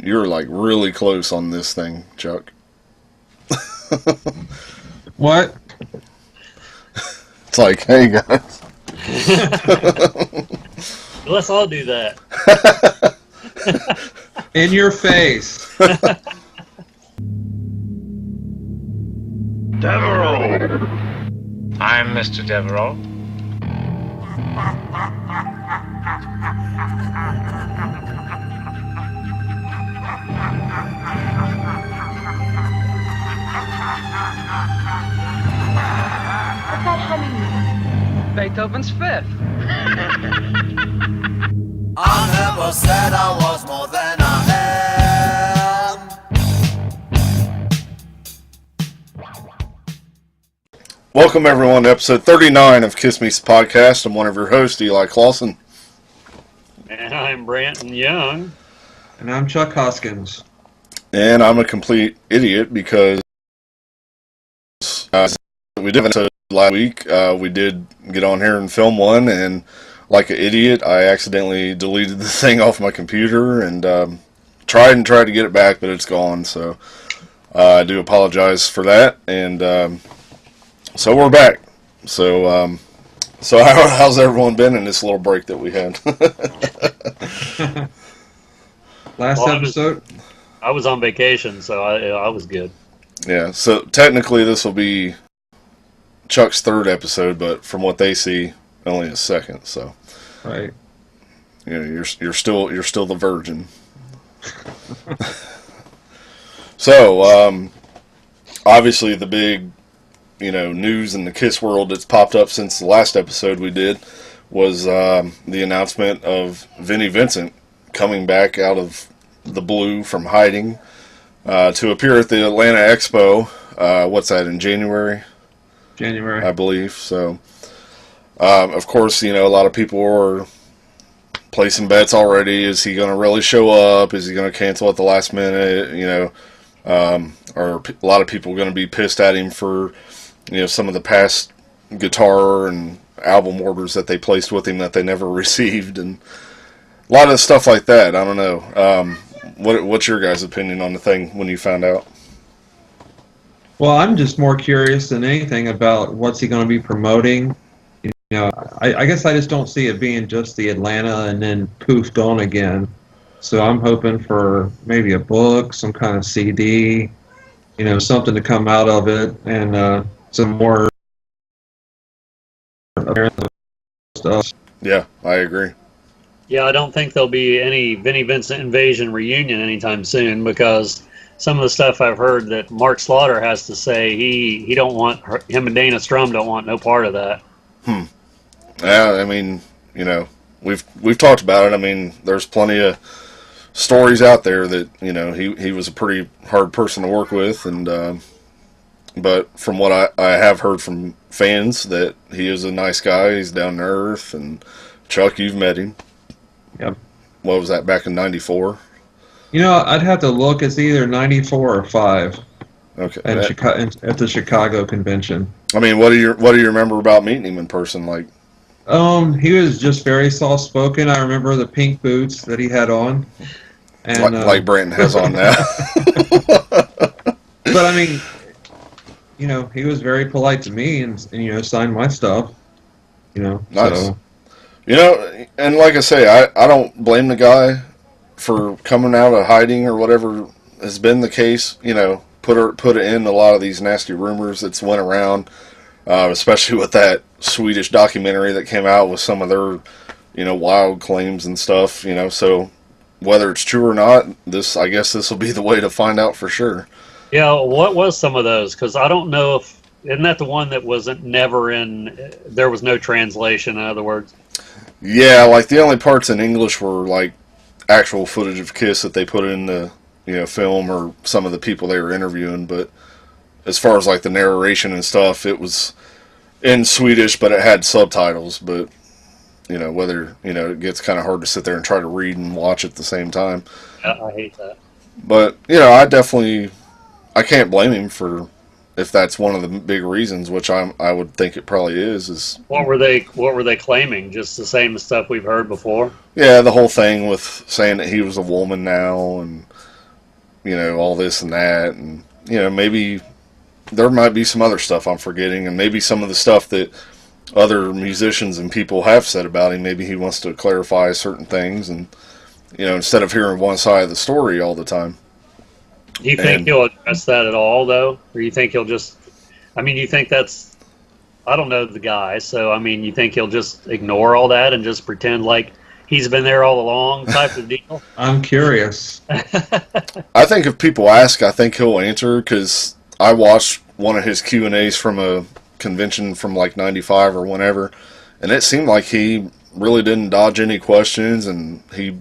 You're like really close on this thing, Chuck. What? It's like, hey guys. Let's all do that. In your face. Devereaux! I'm Mr. Devereaux. What's that humming mean? Beethoven's Fifth. I never said I was more than I am. Welcome everyone to episode 39 of Kiss Me's podcast. I'm one of your hosts, Eli Clausen. And I'm Branton Young. And I'm Chuck Hoskins. And I'm a complete idiot because we did it last week. We did get on here and film one, and like an idiot, I accidentally deleted the thing off my computer and tried to get it back, but it's gone. So I do apologize for that. And so we're back. So how's everyone been in this little break that we had? Last episode? I was on vacation, so I was good. Yeah, so technically this will be Chuck's third episode, but from what they see, only his second. So, right, you know, you're still the virgin. So, obviously the big, news in the Kiss world that's popped up since the last episode we did was the announcement of Vinnie Vincent coming back out of the blue from hiding to appear at the Atlanta Expo. What's that, in January? January, I believe. So, of course, a lot of people are placing bets already. Is he going to really show up? Is he going to cancel at the last minute? Are a lot of people going to be pissed at him for, some of the past guitar and album orders that they placed with him that they never received, and a lot of stuff like that. I don't know. What's your guys' opinion on the thing when you found out? Well, I'm just more curious than anything about what's he going to be promoting. I guess I just don't see it being just the Atlanta and then poofed on again. So I'm hoping for maybe a book, some kind of CD, something to come out of it, and some more stuff. Yeah, I agree. Yeah, I don't think there'll be any Vinnie Vincent Invasion reunion anytime soon, because some of the stuff I've heard that Mark Slaughter has to say, he don't want him and Dana Strum don't want no part of that. Yeah, I mean, we've talked about it. I mean, there's plenty of stories out there that he was a pretty hard person to work with, and but from what I have heard from fans, that he is a nice guy. He's down to earth, and Chuck, you've met him. Yep. What was that, back in '94? I'd have to look. It's either 94 or 5. Okay. At the Chicago convention. I mean, what do you remember about meeting him in person? Like, he was just very soft spoken. I remember the pink boots that he had on, and like Branton has on now. But I mean, he was very polite to me and signed my stuff. Nice. So. And like I say, I don't blame the guy for coming out of hiding or whatever has been the case. Put it in a lot of these nasty rumors that's went around, especially with that Swedish documentary that came out with some of their, wild claims and stuff. So whether it's true or not, I guess this will be the way to find out for sure. Yeah, what was some of those? Because I don't know if, isn't that the one that wasn't never in, there was no translation, in other words? Yeah, like the only parts in English were like actual footage of Kiss that they put in the film, or some of the people they were interviewing. But as far as like the narration and stuff, it was in Swedish, but it had subtitles. But whether it gets kind of hard to sit there and try to read and watch at the same time. I hate that. But I can't blame him for if that's one of the big reasons, which I would think it probably is What were they claiming? Just the same stuff we've heard before? yeah, the whole thing with saying that he was a woman now, and all this and that, and maybe there might be some other stuff I'm forgetting, and maybe some of the stuff that other musicians and people have said about him. Maybe he wants to clarify certain things, and instead of hearing one side of the story all the time. Do you think he'll address that at all, though? Or you think he'll just... I mean, you think that's... I don't know the guy, so, I mean, you think he'll just ignore all that and just pretend like he's been there all along type of deal? I'm curious. I think if people ask, I think he'll answer, because I watched one of his Q&As from a convention from like 95 or whenever, and it seemed like he really didn't dodge any questions, and he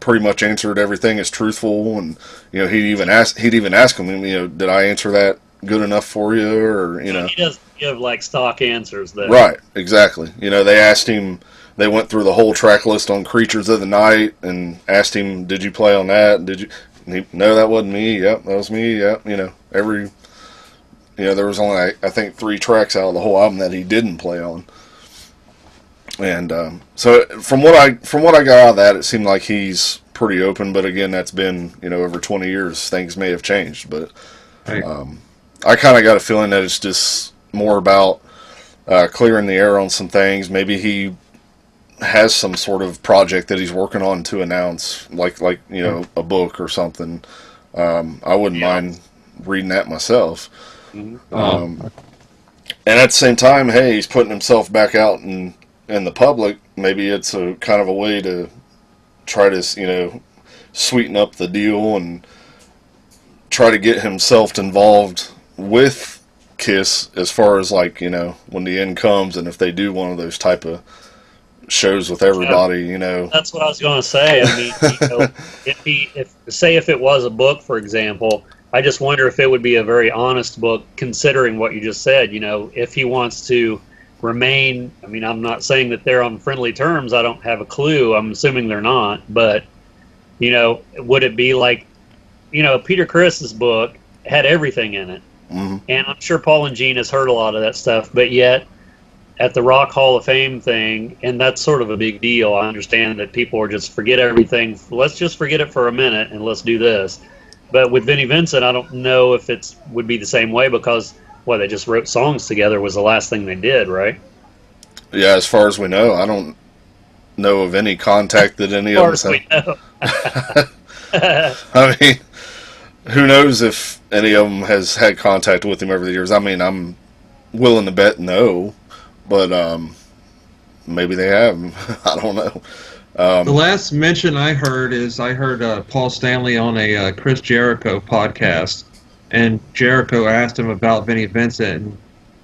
pretty much answered everything as truthful, and he'd even ask him, did I answer that good enough for you, or He doesn't give like stock answers, though. Right, exactly. They asked him, they went through the whole track list on Creatures of the Night and asked him, did you play on that? Did you? And he, no, that wasn't me. Yep, that was me. Yep. There was only, I think, 3 tracks out of the whole album that he didn't play on. And so from what I got out of that, it seemed like he's pretty open. But again, that's been over 20 years. Things may have changed, but Right. I kind of got a feeling that it's just more about clearing the air on some things. Maybe he has some sort of project that he's working on to announce, like a book or something. I wouldn't mind reading that myself. And at the same time, hey, he's putting himself back out in the public. Maybe it's a kind of a way to try to sweeten up the deal and try to get himself involved with Kiss as far as when the end comes, and if they do one of those type of shows with everybody, That's what I was going to say. I mean, if it was a book, for example, I just wonder if it would be a very honest book, considering what you just said. If he wants to remain, I mean, I'm not saying that they're on friendly terms. I don't have a clue. I'm assuming they're not. But, would it be like, Peter Criss's book had everything in it. Mm-hmm. And I'm sure Paul and Gene has heard a lot of that stuff. But yet, at the Rock Hall of Fame thing, and that's sort of a big deal. I understand that people are just forget everything. Let's just forget it for a minute and let's do this. But with Vinnie Vincent, I don't know if it would be the same way, because they just wrote songs together was the last thing they did, right? Yeah, as far as we know, I don't know of any contact that any of us have. I mean, who knows if any of them has had contact with him over the years. I mean, I'm willing to bet no, but maybe they have. I don't know. The last mention I heard Paul Stanley on a Chris Jericho podcast, and Jericho asked him about Vinnie Vincent, and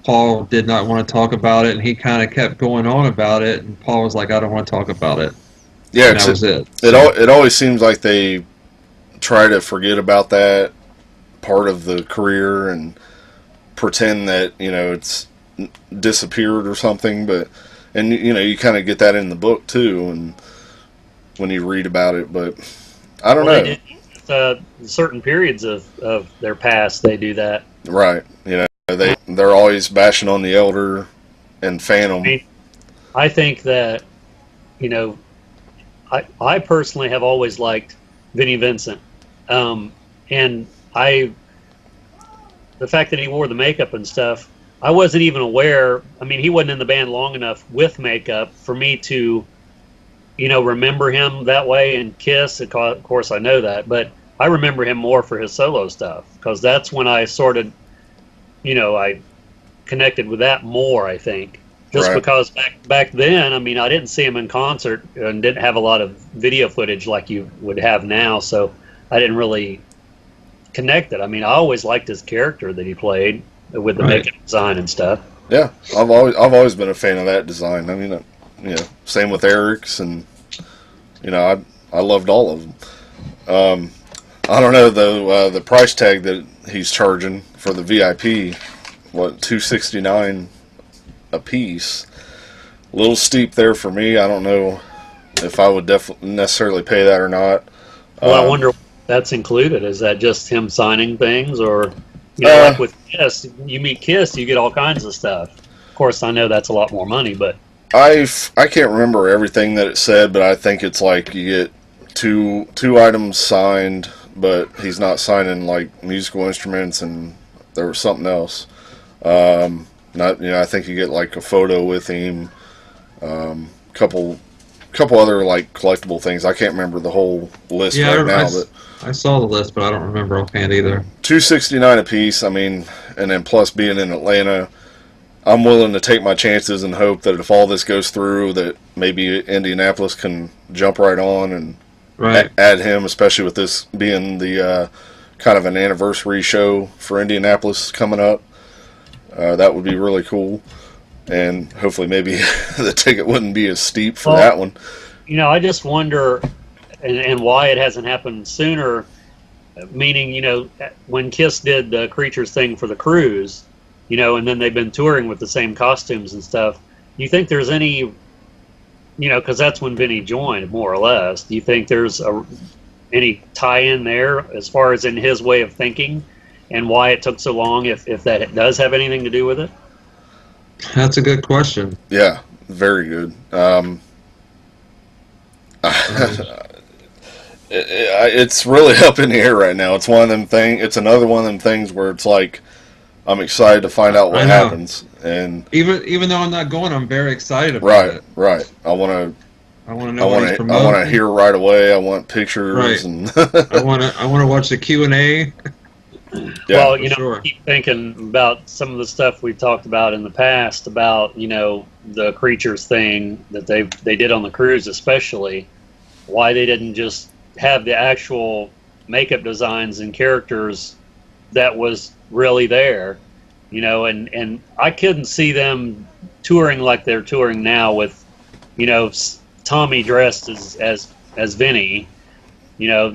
Paul did not want to talk about it, and he kind of kept going on about it, and Paul was like, I don't want to talk about it. Yeah, and that was it. It always seems like they try to forget about that part of the career and pretend that it's disappeared or something. But you kind of get that in the book too, and when you read about it. But I don't know. They did, certain periods of their past, they do that. Right. They're always bashing on the elder and Phantom. I think that I personally have always liked Vinnie Vincent, and the fact that he wore the makeup and stuff, I wasn't even aware. I mean, he wasn't in the band long enough with makeup for me to remember him that way. And Kiss, of course, I know that, but I remember him more for his solo stuff, because that's when I sort of, I connected with that more, I think. Just Right. Because back then, I mean, I didn't see him in concert and didn't have a lot of video footage like you would have now, so I didn't really connect it. I mean, I always liked his character that he played with the Right. makeup design and stuff. Yeah, I've always been a fan of that design. I mean, same with Eric's, and I loved all of them. I don't know though, the price tag that he's charging for the VIP, $269 a piece, a little steep there for me. I don't know if I would necessarily pay that or not. Well, I wonder if that's included. Is that just him signing things, or You know, like with Kiss, you meet Kiss, you get all kinds of stuff. Of course, I know that's a lot more money, but I can't remember everything that it said, but I think it's like you get two items signed, but he's not signing like musical instruments, and there was something else. I think you get like a photo with him, couple other like collectible things. I can't remember the whole list right now, but I saw the list, but I don't remember offhand either. $269 a piece. I mean, and then plus being in Atlanta, I'm willing to take my chances and hope that if all this goes through, that maybe Indianapolis can jump right on and add him, especially with this being the kind of an anniversary show for Indianapolis coming up. That would be really cool. And hopefully maybe the ticket wouldn't be as steep for that one. You know, I just wonder, and why it hasn't happened sooner, meaning, you know, when Kiss did the Creatures thing for the cruise, you know, and then they've been touring with the same costumes and stuff, do you think there's any, you know, because that's when Vinny joined, more or less, do you think there's any tie-in there as far as in his way of thinking and why it took so long, if that does have anything to do with it? That's a good question. Yeah, very good. It's really up in the air right now. It's one of them things. It's another one of them things where it's like I'm excited to find out what happens, and even though I'm not going, I'm very excited about it. Right. I want to know what he's promoting. I want to hear right away. I want pictures, and I want to watch the Q&A. Yeah, well, you know, I keep thinking about some of the stuff we've talked about in the past about, you know, the Creatures thing that they did on the cruise, especially why they didn't just have the actual makeup designs and characters that was really there, you know, and I couldn't see them touring like they're touring now with, you know, Tommy dressed as Vinny, you know,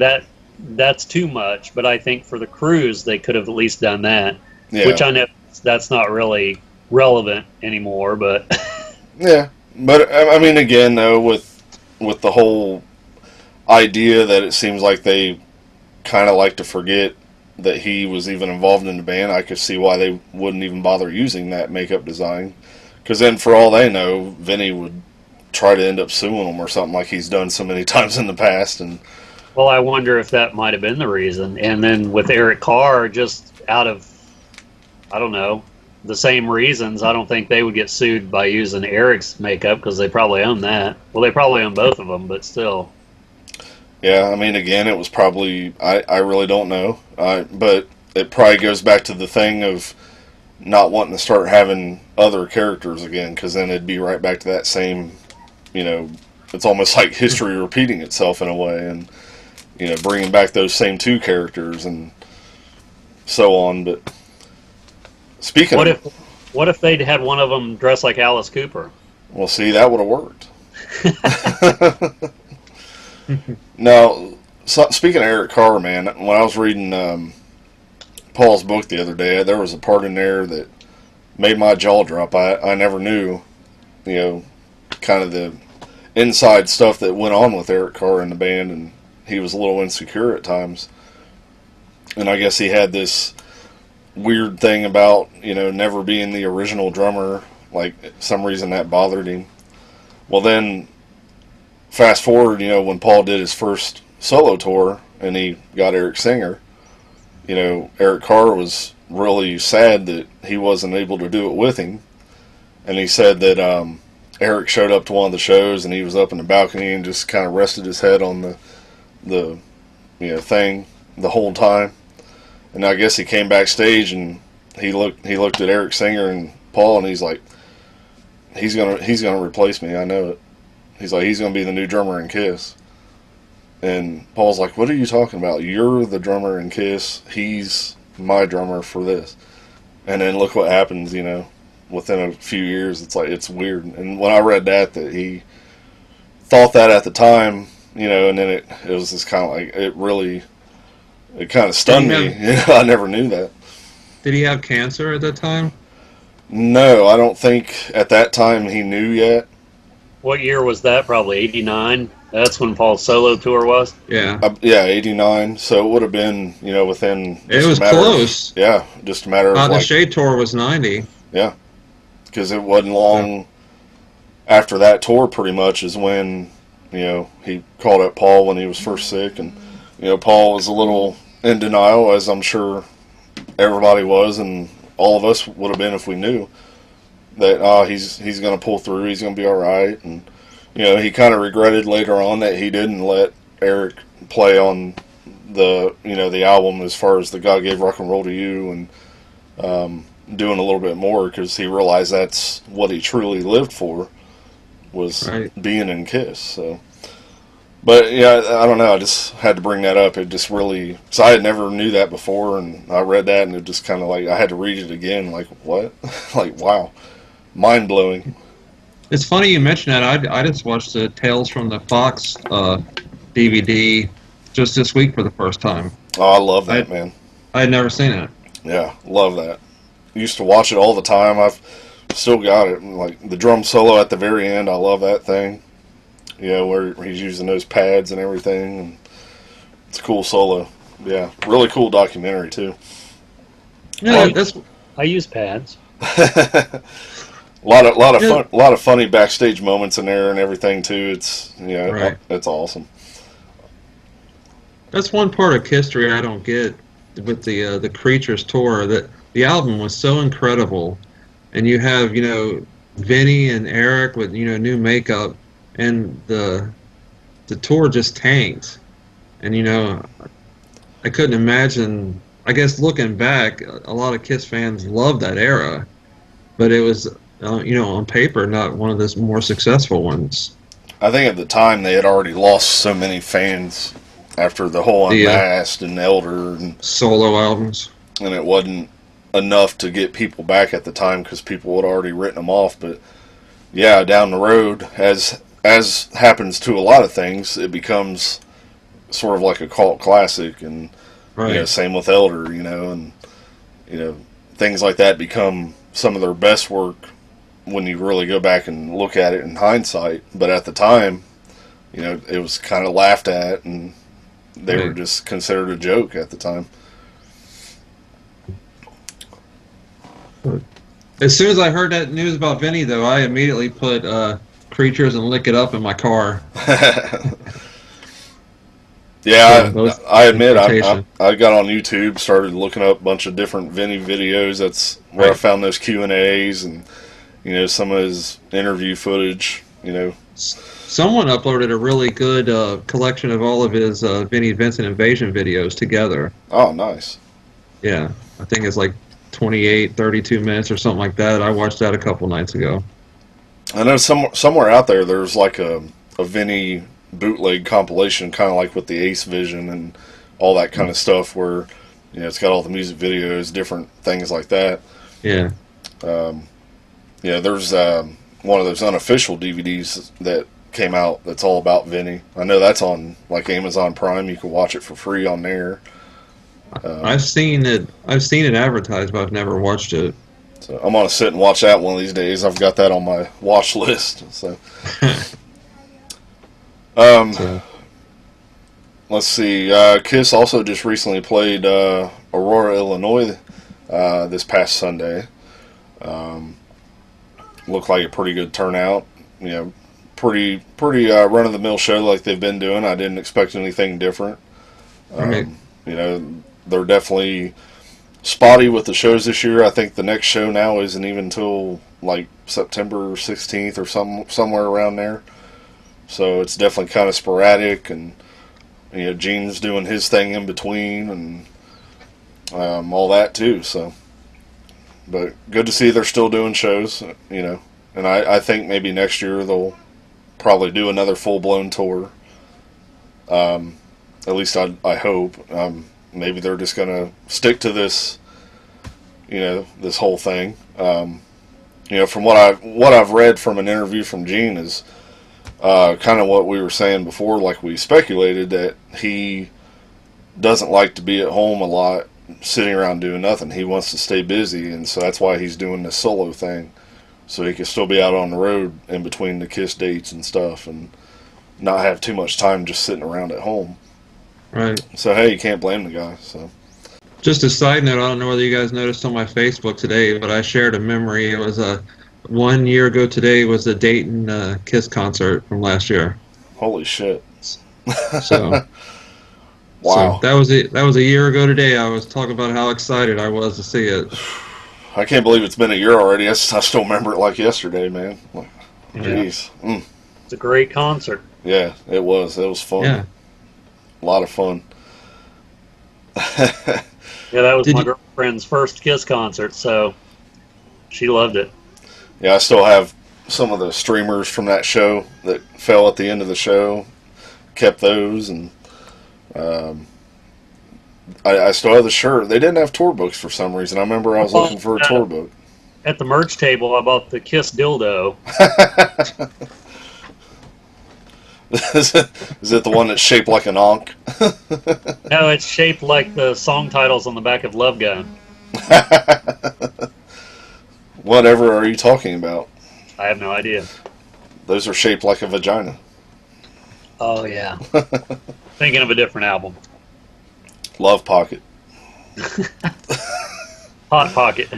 that's too much. But I think for the cruise they could have at least done that, which I know that's not really relevant anymore. But yeah, but I mean, again though, with the whole idea that it seems like they kind of like to forget that he was even involved in the band, I could see why they wouldn't even bother using that makeup design, because then for all they know, Vinny would try to end up suing them or something like he's done so many times in the past. And well, I wonder if that might have been the reason. And then with Eric Carr, just out of, I don't know, the same reasons, I don't think they would get sued by using Eric's makeup, because they probably own that. Well, they probably own both of them, but still. Yeah, I mean, again, it was probably, I really don't know. But it probably goes back to the thing of not wanting to start having other characters again, because then it'd be right back to that same, you know, it's almost like history repeating itself in a way, and, you know, bringing back those same two characters and so on. But speaking what if they'd had one of them dressed like Alice Cooper? Well, see, that would have worked. Now, speaking of Eric Carr, man, when I was reading Paul's book the other day, there was a part in there that made my jaw drop. I never knew, you know, kind of the inside stuff that went on with Eric Carr in the band, and he was a little insecure at times. And I guess he had this weird thing about, you know, never being the original drummer. Like, some reason that bothered him. Well, then fast forward, you know, when Paul did his first solo tour and he got Eric Singer, you know, Eric Carr was really sad that he wasn't able to do it with him. And he said that Eric showed up to one of the shows and he was up in the balcony and just kind of rested his head on the you know, thing the whole time. And I guess he came backstage and he looked at Eric Singer and Paul, and he's like, he's gonna replace me, I know it. He's like, he's going to be the new drummer in Kiss. And Paul's like, what are you talking about? You're the drummer in Kiss. He's my drummer for this. And then look what happens, you know, within a few years. It's like, it's weird. And when I read that he thought that at the time, you know, and then it was just kind of like, it kind of stunned me. You know, I never knew that. Did he have cancer at that time? No, I don't think at that time he knew yet. What year was that? Probably 89? That's when Paul's solo tour was. Yeah. Yeah, 89. So it would have been, within. It was close. Just a matter of The like, Shade Tour was 90. yeah, because it wasn't long after that tour. Pretty much is when he called up Paul when he was first sick, and Paul was a little in denial, as I'm sure everybody was, and all of us would have been if we knew that he's going to pull through, he's going to be all right, and he kind of regretted later on that he didn't let Eric play on the album as far as the God Gave Rock and Roll to You, and doing a little bit more, because he realized that's what he truly lived for, was being in Kiss. So, but yeah, I don't know, I just had to bring that up. It just really, so I had never knew that before, and I read that, and it just kind of like, I had to read it again, like, what? Like, wow, mind blowing. It's funny you mention that. I just watched the Tales from the Fox DVD just this week for the first time. Oh, I love that, man. I had never seen it. Yeah, love that. Used to watch it all the time. I've still got it. Like the drum solo at the very end, I love that thing. Where he's using those pads and everything. And it's a cool solo. Yeah, really cool documentary too. Yeah, I use pads. A lot of funny backstage moments in there and everything too. It's it's awesome. That's one part of history I don't get with the Creatures tour. That the album was so incredible, and you have Vinny and Eric with new makeup, and the tour just tanked. And I couldn't imagine. I guess looking back, a lot of Kiss fans loved that era, but it was on paper not one of the more successful ones. I think at the time they had already lost so many fans after the whole Unmasked and Elder and solo albums, and it wasn't enough to get people back at the time because people had already written them off. But yeah, down the road, as happens to a lot of things, it becomes sort of like a cult classic, and same with Elder, and things like that become some of their best work when you really go back and look at it in hindsight. But at the time, it was kind of laughed at, and they were just considered a joke at the time. As soon as I heard that news about Vinny, though, I immediately put Creatures and Lick It Up in my car. Yeah, I admit, I got on YouTube, started looking up a bunch of different Vinny videos. That's where I found those Q&As and, some of his interview footage, Someone uploaded a really good collection of all of his Vinnie Vincent Invasion videos together. Oh, nice. Yeah, I think it's like 28, 32 minutes or something like that. I watched that a couple nights ago. I know somewhere out there's like a Vinny bootleg compilation, kind of like with the Ace Vision and all that kind of stuff, where it's got all the music videos, different things like that. Yeah. There's one of those unofficial DVDs that came out that's all about Vinny. I know that's on like Amazon Prime. You can watch it for free on there. I've seen it advertised, but I've never watched it. So I'm gonna sit and watch that one of these days. I've got that on my watch list. So. Let's see. Kiss also just recently played Aurora, Illinois, this past Sunday. Looked like a pretty good turnout. Pretty run-of-the-mill show like they've been doing. I didn't expect anything different. They're definitely spotty with the shows this year. I think the next show now isn't even until like September 16th or somewhere around there. So it's definitely kind of sporadic, and Gene's doing his thing in between, and all that too. So, but good to see they're still doing shows, and I think maybe next year they'll probably do another full-blown tour. At least I hope. Maybe they're just gonna stick to this, this whole thing. From what I've read from an interview from Gene is. Kind of what we were saying before, like we speculated, that he doesn't like to be at home a lot, sitting around doing nothing. He wants to stay busy, and so that's why he's doing this solo thing, so he can still be out on the road in between the Kiss dates and stuff. And not have too much time just sitting around at home. Right. So hey, you can't blame the guy. So Just a side note, I don't know whether you guys noticed on my Facebook today, but I shared a memory. It was 1 year ago today was the Dayton Kiss concert from last year. holy shit! So, Wow, so that was a year ago today. I was talking about how excited I was to see it. I can't believe it's been a year already. I still remember it like yesterday, man. Like, Yeah. jeez. It's a great concert. Yeah, it was. It was fun. Yeah. A lot of fun. Yeah, that was Did my you- girlfriend's first Kiss concert, so she loved it. Yeah, I still have some of the streamers from that show that fell at the end of the show. Kept those, and I still have the shirt. They didn't have tour books for some reason. I remember I was looking for a tour book. At the merch table, I bought the Kiss dildo. Is it the one that's shaped like an ankh? No, it's shaped like the song titles on the back of Love Gun. Whatever are you talking about? I have no idea. Those are shaped like a vagina. Oh, yeah. Thinking of a different album. Love Pocket. Hot Pocket.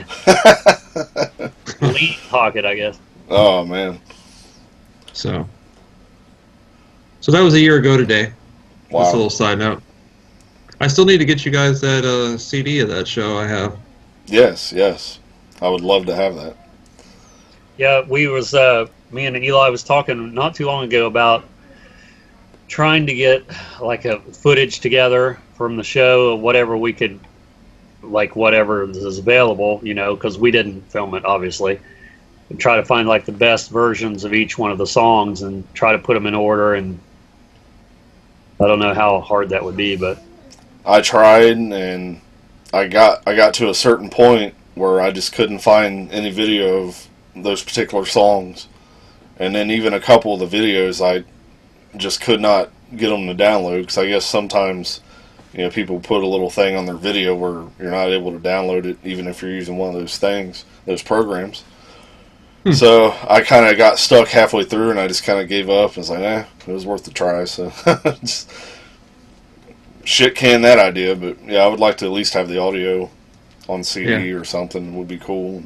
Lead Pocket, I guess. Oh, man. So that was a year ago today. Just a Wow. little side note. I still need to get you guys that CD of that show I have. Yes, yes. I would love to have that. Yeah, me and Eli was talking not too long ago about trying to get like a footage together from the show, whatever we could, like whatever is available, because we didn't film it, obviously. And try to find like the best versions of each one of the songs and try to put them in order. And I don't know how hard that would be, but I tried, and I got to a certain point where I just couldn't find any video of those particular songs. And then even a couple of the videos, I just could not get them to download, because I guess sometimes people put a little thing on their video where you're not able to download it even if you're using one of those programs. So I kind of got stuck halfway through, and I just kind of gave up. I was like, it was worth the try. So just shit can that idea, but yeah, I would like to at least have the audio on CD or something. Would be cool.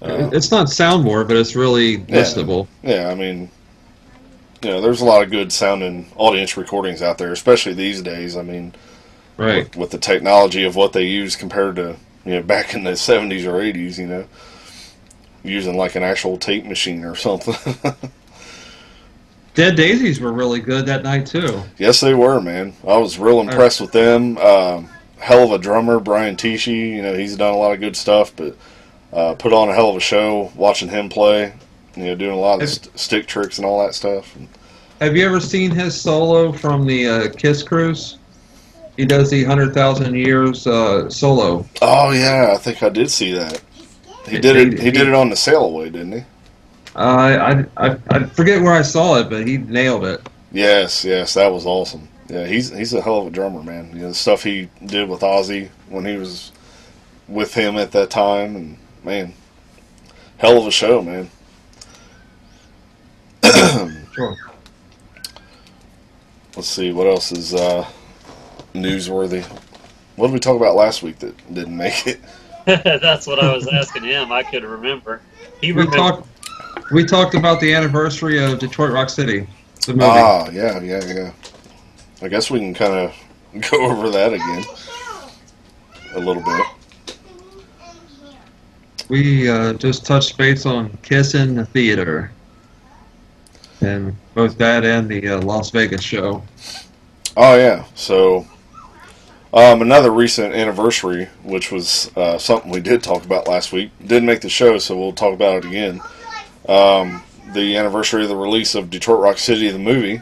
It's not soundboard, but it's really listenable. Yeah, I mean, there's a lot of good sounding audience recordings out there, especially these days. I mean, Right. with the technology of what they use compared to back in the 70s or 80s, using like an actual tape machine or something. Dead Daisies were really good that night too. Yes, they were, man. I was real impressed with them. Hell of a drummer, Brian Tichy. He's done a lot of good stuff, but put on a hell of a show watching him play. Doing a lot of stick tricks and all that stuff. Have you ever seen his solo from the Kiss Cruise? He does the 100,000 Years solo. Oh yeah, I think I did see that. He did it. He did it on the Sail Away, didn't he? I forget where I saw it, but he nailed it. Yes, that was awesome. Yeah, he's a hell of a drummer, man. The stuff he did with Ozzy when he was with him at that time, and man, hell of a show, man. Sure. Let's see what else is newsworthy. What did we talk about last week that didn't make it? that's what I was asking him. I could remember. He remembered. We talked about the anniversary of Detroit Rock City, the movie. Ah, yeah. I guess we can kind of go over that again a little bit. We just touched base on Kiss in the Theater, and both that and the Las Vegas show. Oh yeah, so another recent anniversary, which was something we did talk about last week, didn't make the show, so we'll talk about it again. The anniversary of the release of Detroit Rock City, the movie.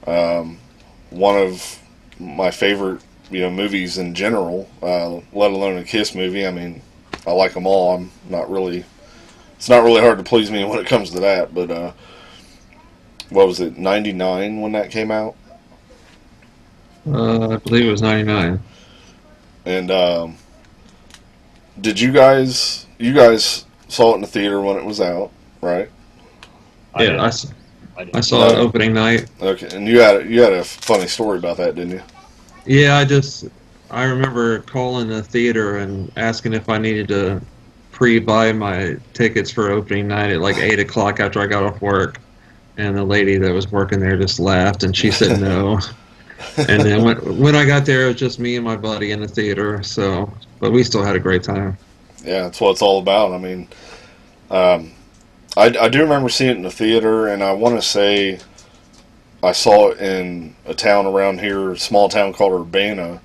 One of my favorite, movies in general, let alone a Kiss movie. I mean, I like them all. It's not really hard to please me when it comes to that, but what was it, 99 when that came out? I believe it was 99. And did you guys saw it in the theater when it was out, right? I Yeah, did. I I saw it No. opening night. Okay, and you had a funny story about that, didn't you? Yeah, I remember calling the theater and asking if I needed to pre-buy my tickets for opening night at like 8 o'clock after I got off work. And the lady that was working there just laughed and she said no. And then when I got there, it was just me and my buddy in the theater. So, but we still had a great time. Yeah, that's what it's all about. I mean, I do remember seeing it in the theater, and I want to say I saw it in a town around here, a small town called Urbana,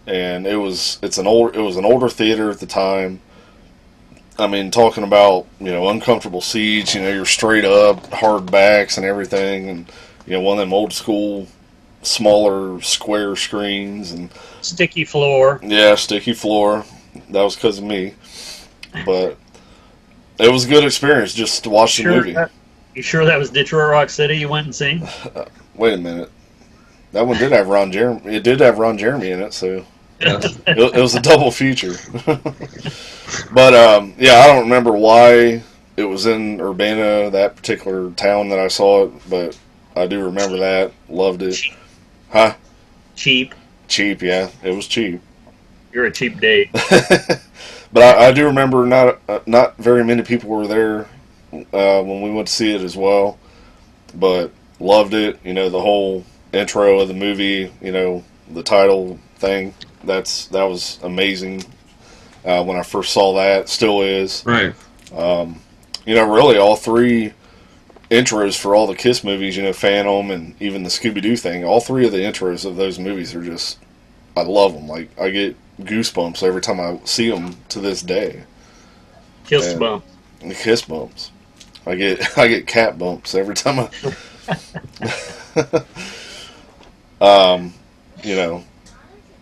and it was an older theater at the time. I mean, talking about, uncomfortable seats, you're straight up, hard backs and everything, and, one of them old school, smaller, square screens, and, Sticky floor. yeah, sticky floor. That was because of me. But it was a good experience just to watch the movie. You sure that was Detroit Rock City you went and seen? Wait a minute. That one did have Ron Jeremy. It did have Ron Jeremy in it, so Yes. it was a double feature. But yeah, I don't remember why it was in Urbana, that particular town that I saw it, but I do remember that. Loved it. Huh? Cheap. Cheap, yeah. It was cheap. You're a cheap date. But I do remember not very many people were there when we went to see it as well. But loved it. The whole intro of the movie, the title thing. That was amazing when I first saw that. Still is. Right. Really all three intros for all the Kiss movies, Phantom and even the Scooby-Doo thing, all three of the intros of those movies are just, I love them. Like, I get goosebumps every time I see them to this day. Kiss And bump. the Kiss bumps. I get cat bumps every time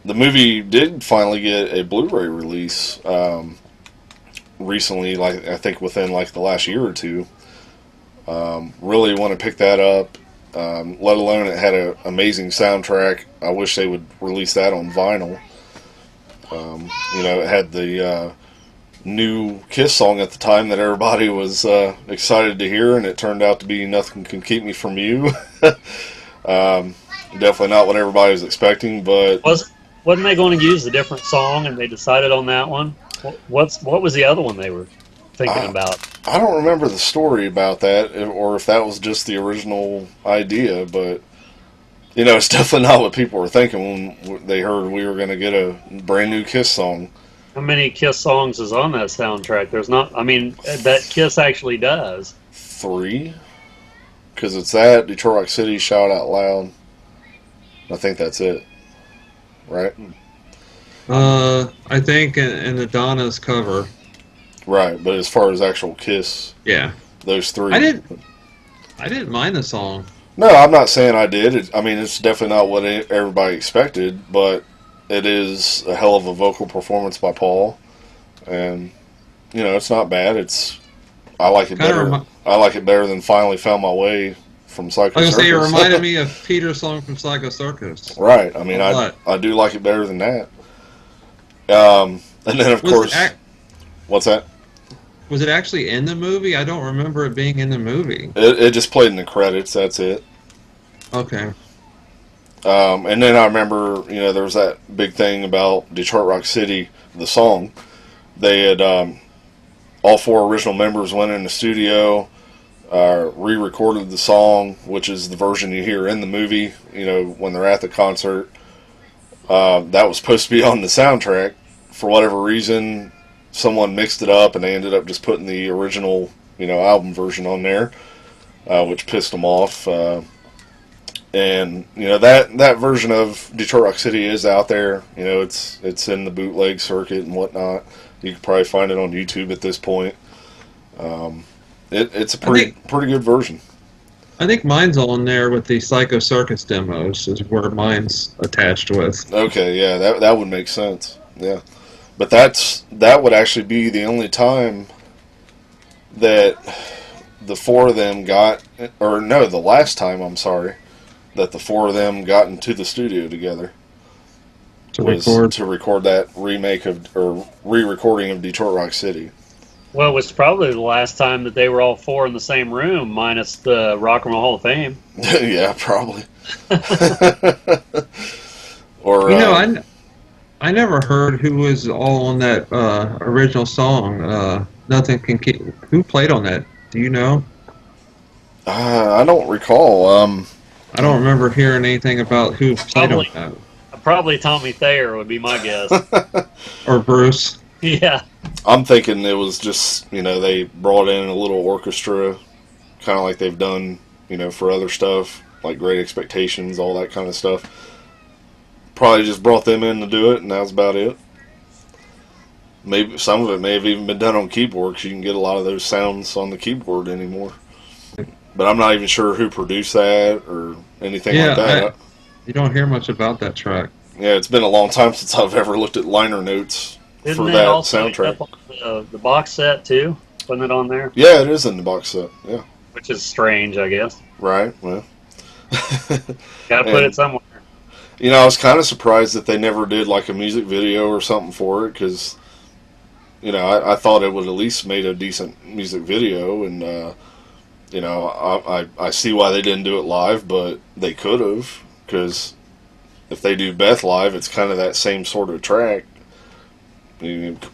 the movie did finally get a Blu-ray release recently, like I think within like the last year or two. Really want to pick that up. Let alone it had an amazing soundtrack. I wish they would release that on vinyl. It had the new Kiss song at the time that everybody was excited to hear, and it turned out to be "Nothing Can Keep Me From You." Definitely not what everybody was expecting, but Wasn't they going to use a different song, and they decided on that one? What was the other one they were thinking about? I don't remember the story about that, or if that was just the original idea, but it's definitely not what people were thinking when they heard we were going to get a brand new Kiss song. How many Kiss songs is on that soundtrack? There's not. I mean, that Kiss actually does. 3, because it's that Detroit Rock City, Shout Out Loud. I think that's it, right? I think in the Donna's cover. Right, but as far as actual Kiss, Yeah. those 3. I didn't mind the song. No, I'm not saying I did. It's definitely not what everybody expected, but it is a hell of a vocal performance by Paul, and it's not bad. I like it better. I like it better than "Finally Found My Way" from Psycho I was Circus. gonna say it reminded me of Peter's song from Psycho Circus. Right. I mean, I do like it better than that. And then of course, what's that? Was it actually in the movie? I don't remember it being in the movie. It just played in the credits. That's it. Okay. And then I remember, there was that big thing about Detroit Rock City, the song. They had all 4 original members went in the studio, re-recorded the song, which is the version you hear in the movie. When they're at the concert. That was supposed to be on the soundtrack. For whatever reason, someone mixed it up, and they ended up just putting the original, album version on there, which pissed them off. And that version of Detroit Rock City is out there. It's in the bootleg circuit and whatnot. You can probably find it on YouTube at this point. It's a pretty good version. I think mine's on there with the Psycho Circus demos, is where mine's attached with. Okay, yeah, that would make sense. Yeah, but that would actually be the only time that the 4 of them got, or no, the last time, I'm sorry, that the 4 of them got into the studio together To record. to record that remake or re-recording of Detroit Rock City. Well, it was probably the last time that they were all four in the same room, minus the Rock and Roll Hall of Fame. Yeah, probably. Or I never heard who was all on that original song. Nothing can keep. Who played on that? Do you know? I don't recall. I don't remember hearing anything about who played on that. Probably Tommy Thayer would be my guess. Or Bruce. Yeah. I'm thinking it was just, they brought in a little orchestra, kind of like they've done, for other stuff, like Great Expectations, all that kind of stuff. Probably just brought them in to do it, and that's about it. Maybe some of it may have even been done on keyboard, because you can get a lot of those sounds on the keyboard anymore. But I'm not even sure who produced that or anything like that. You don't hear much about that track. Yeah, it's been a long time since I've ever looked at liner notes Isn't for that that also soundtrack. up on the box set too? Wasn't it on there? Yeah, it is in the box set. Yeah, Which is strange, I guess. right. Well, Got to put it somewhere. I was kind of surprised that they never did like a music video or something for it, because I thought it would at least made a decent music video, and I see why they didn't do it live, but they could have, because if they do Beth live, it's kind of that same sort of track.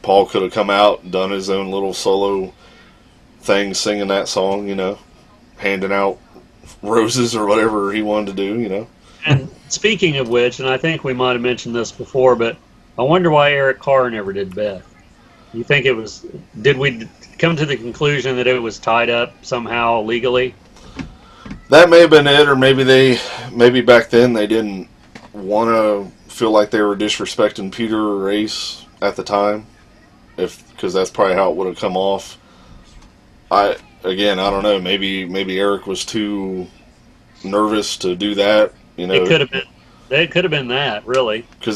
Paul could have come out and done his own little solo thing singing that song, handing out roses or whatever he wanted to do, And speaking of which, and I think we might have mentioned this before, but I wonder why Eric Carr never did Beth. You think it was? Did we come to the conclusion that it was tied up somehow legally? That may have been it, or maybe back then they didn't want to feel like they were disrespecting Peter or Ace at the time, because that's probably how it would have come off. I don't know. Maybe Eric was too nervous to do that. It could have been. It could have been that, really. Because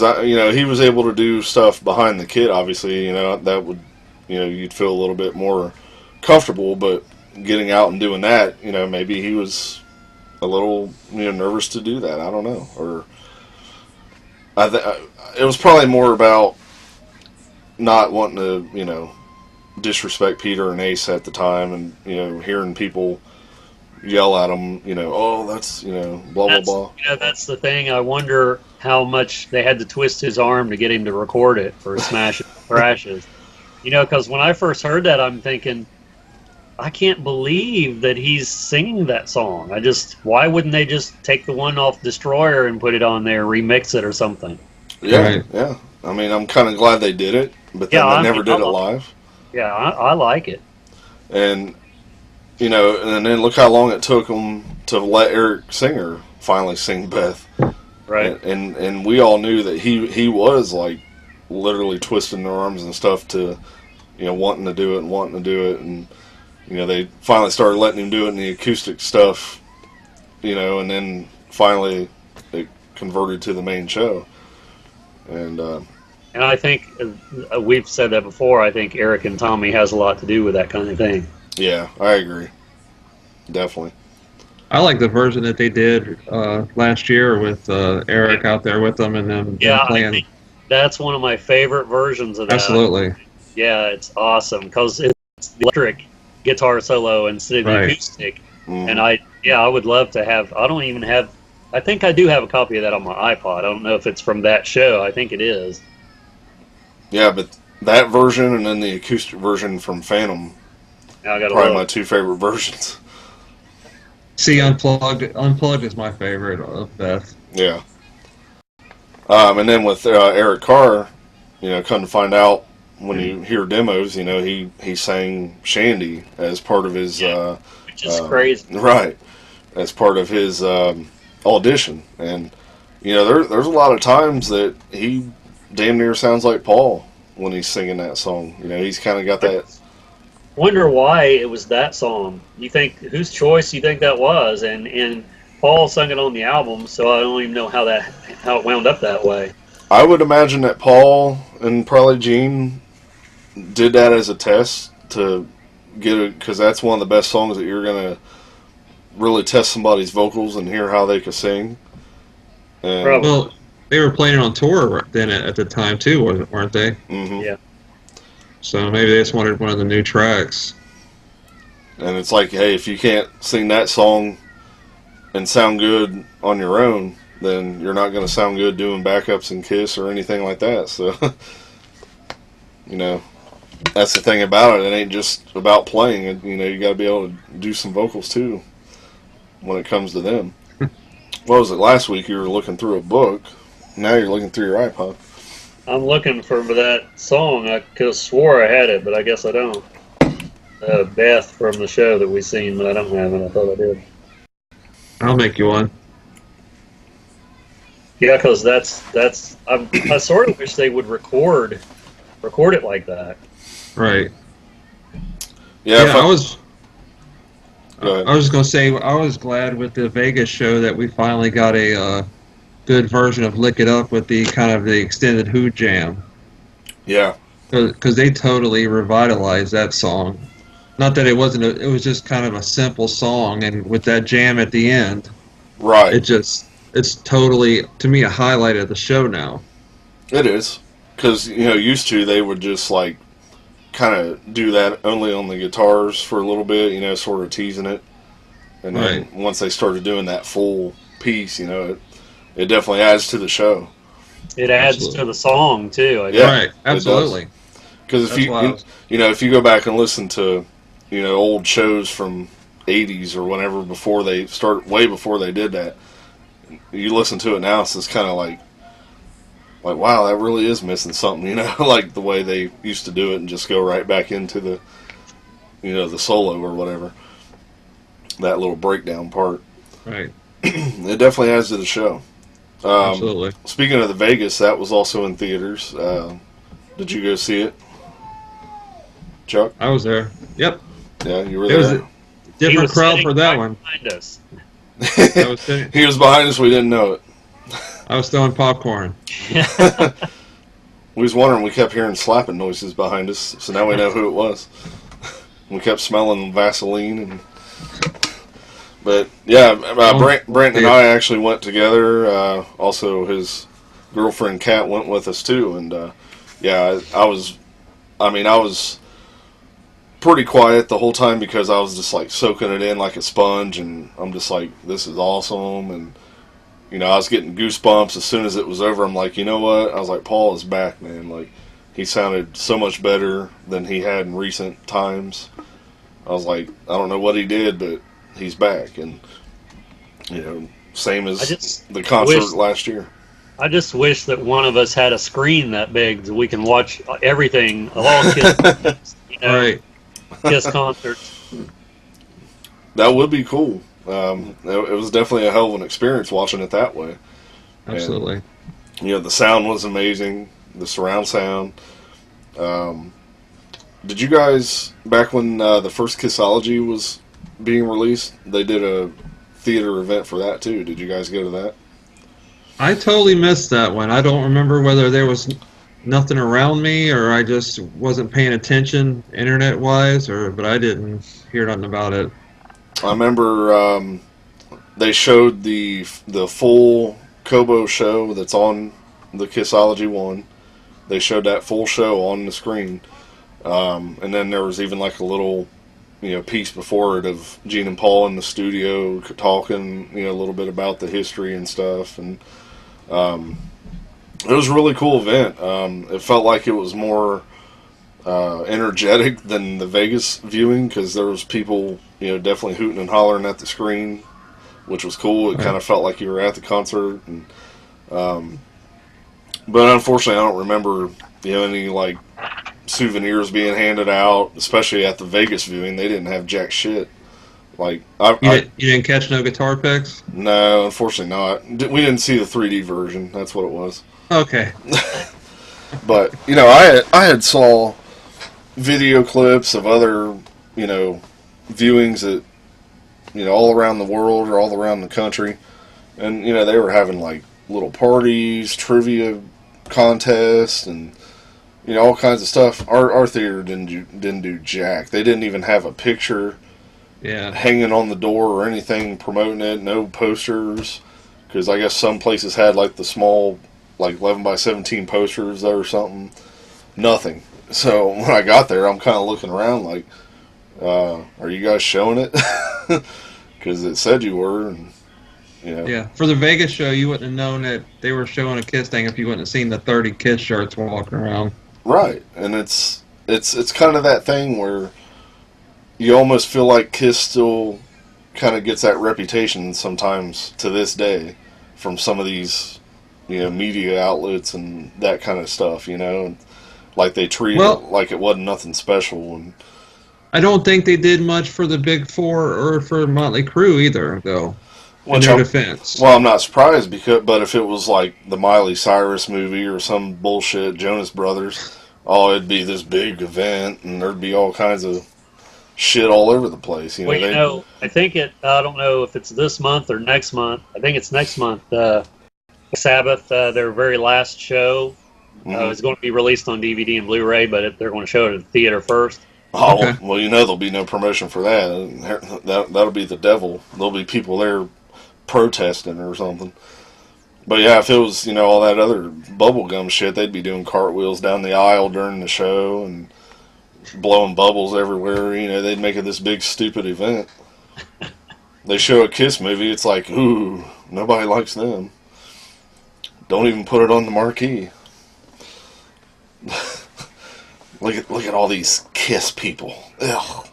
he was able to do stuff behind the kit. Obviously, that would, you'd feel a little bit more comfortable. But getting out and doing that, maybe he was a little, nervous to do that. I don't know. Or it was probably more about not wanting to, disrespect Peter and Ace at the time, and hearing people yell at them, oh, that's, blah, blah. That's the thing. I wonder how much they had to twist his arm to get him to record it for Smash Crashes. Because when I first heard that, I'm thinking, I can't believe that he's singing that song. Why wouldn't they just take the one off Destroyer and put it on there, remix it or something? Yeah, Right. yeah. I mean, I'm kind of glad they did it, but then they never did it live. Yeah, I like it. And, and then look how long it took them to let Eric Singer finally sing Beth. Right. And we all knew that he was, like, literally twisting their arms and stuff to, wanting to do it. And, they finally started letting him do it in the acoustic stuff, and then finally it converted to the main show. And I think we've said that before. I think Eric and Tommy has a lot to do with that kind of thing. Yeah, I agree. Definitely. I like the version that they did last year with Eric out there with them and them playing. I think that's one of my favorite versions of that. Absolutely. Yeah, it's awesome because it's the electric guitar solo instead of the acoustic. Mm. And I would love to have. I think I do have a copy of that on my iPod. I don't know if it's from that show. I think it is. Yeah, but that version and then the acoustic version from Phantom, Now I got probably my two favorite versions. See, Unplugged is my favorite of Beth. Yeah. And then with Eric Carr, come to find out when you hear demos, he sang Shandy as part of his which is crazy. Right, as part of his audition, and there's a lot of times that he damn near sounds like Paul when he's singing that song. He's kind of got that. Wonder why it was that song. You think whose choice you think that was? And Paul sung it on the album, so I don't even know how it wound up that way. I would imagine that Paul and probably Gene did that as a test to get it, because that's one of the best songs that you're gonna really test somebody's vocals and hear how they could sing. And, Probably. Well, they were playing on tour then at the time too, weren't they? Mm-hmm. Yeah. So maybe they just wanted one of the new tracks. And it's like, hey, if you can't sing that song and sound good on your own, then you're not going to sound good doing backups in Kiss or anything like that. So, you know, that's the thing about it. It ain't just about playing. You know, you got to be able to do some vocals too when it comes to them. What was it last week? You were looking through a book. Now you're looking through your iPod. I'm looking for that song. I could have swore I had it, but I guess I don't. Beth from the show that we seen, but I don't have it. I thought I did. I'll make you one. Yeah, because I sort of wish they would record it like that. Right. Yeah, I was. Go ahead. I was just gonna say I was glad with the Vegas show that we finally got a good version of "Lick It Up" with the kind of the extended Who jam. Yeah. Because they totally revitalized that song. Not that it wasn't. It was just kind of a simple song, and with that jam at the end, Right. it's totally, to me, a highlight of the show now. It is. Because, you know, used to they would just, like, kind of do that only on the guitars for a little bit, you know, sort of teasing it. And then Right. once they started doing that full piece, you know, it definitely adds to the show. It adds Absolutely. to the song too. I guess. Yeah, Right, absolutely. Because if That's why I you, was- you know, if you go back and listen to, you know, old shows from 80s or whenever before they start, way before they did that, you listen to it now, it's just kind of like, wow, that really is missing something, you know, like the way they used to do it and just go right back into the, you know, the solo or whatever, that little breakdown part. Right, It definitely adds to the show. absolutely. Speaking of the Vegas, that was also in theaters. Did you go see it, Chuck? I was there. Yep, Yeah, you were it was there. a different was crowd sitting for that right one. behind us. I was sitting, He was behind us. We didn't know it. I was throwing popcorn. We was wondering. We kept hearing slapping noises behind us, so now we know who it was. We kept smelling Vaseline, but yeah, Brent and I actually went together. Also, his girlfriend Kat went with us too, and yeah, I was pretty quiet the whole time because I was just like soaking it in like a sponge, and I'm just like, this is awesome, and you know, I was getting goosebumps as soon as it was over. I'm like, you know what? I was like, Paul is back, man. Like, he sounded so much better than he had in recent times. I was like, I don't know what he did, but he's back, and you know, same as the concert last year. I just wish that one of us had a screen that big so we can watch everything, all Kiss, you know, Right, Kiss concerts. That would be cool. It was definitely a hell of an experience watching it that way. absolutely. You know, the sound was amazing, the surround sound. Did you guys, back when the first Kissology was being released, they did a theater event for that too? Did you guys go to that? I totally missed that one. I don't remember whether there was nothing around me or I just wasn't paying attention internet-wise, but I didn't hear nothing about it. I remember they showed the full Kobo show that's on the Kissology one. They showed that full show on the screen. And then there was even like a little, you know, piece before it of Gene and Paul in the studio talking, you know, a little bit about the history and stuff. And it was a really cool event. It felt like it was more energetic than the Vegas viewing because there was people, you know, definitely hooting and hollering at the screen, which was cool. It kind of felt like you were at the concert. And but unfortunately, I don't remember, you know, any like souvenirs being handed out, especially at the Vegas viewing. They didn't have jack shit. Like You didn't catch no guitar picks? no, unfortunately not. We didn't see the 3D version. That's what it was. Okay. But you know, I had saw video clips of other, you know, viewings that, you know, all around the world or all around the country, and you know, they were having like little parties, trivia contests, and you know, all kinds of stuff. Our theater didn't do jack. They didn't even have a picture Yeah. hanging on the door or anything promoting it. No posters, because I guess some places had like the small, like 11 by 17 posters there or something. Nothing. So when I got there, I'm kind of looking around like, are you guys showing it? Because it said you were. And, you know. Yeah, for the Vegas show, you wouldn't have known that they were showing a Kiss thing if you wouldn't have seen the 30 Kiss shirts walking around. Right, and it's kind of that thing where you almost feel like Kiss still kind of gets that reputation sometimes to this day from some of these, media outlets and that kind of stuff, and like they treat it like it wasn't nothing special. And I don't think they did much for the Big Four or for Motley Crue either, though. In their defense. Well, I'm not surprised but if it was like the Miley Cyrus movie or some bullshit Jonas Brothers, it'd be this big event and there'd be all kinds of shit all over the place. Well, I think I don't know if it's this month or next month. I think it's next month. Sabbath, their very last show, is going to be released on DVD and Blu-ray, but they're going to show it at the theater first. Oh, okay. Well, there'll be no promotion for that. That'll be the devil. There'll be people there protesting or something. But yeah, if it was, all that other bubblegum shit, they'd be doing cartwheels down the aisle during the show and blowing bubbles everywhere. They'd make it this big stupid event. They show a Kiss movie, it's like, ooh, nobody likes them. Don't even put it on the marquee. Look at all these Kiss people. Ugh.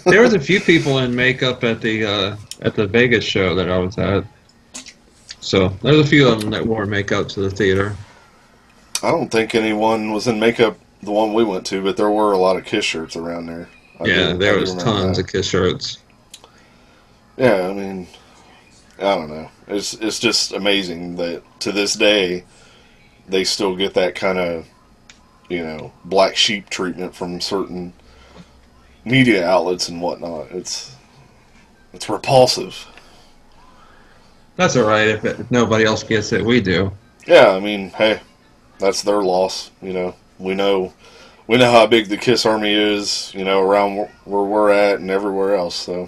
There was a few people in makeup at the Vegas show that I was at. So there's a few of them that wore makeup to the theater. I don't think anyone was in makeup the one we went to, but there were a lot of Kiss shirts around there. There was tons of Kiss shirts. Yeah, I mean, I don't know. It's just amazing that to this day they still get that kind of, black sheep treatment from certain media outlets and whatnot. It's repulsive. That's all right if nobody else gets it. We do. Yeah, I mean, hey, that's their loss. We know how big the Kiss Army is. Around where we're at and everywhere else. So,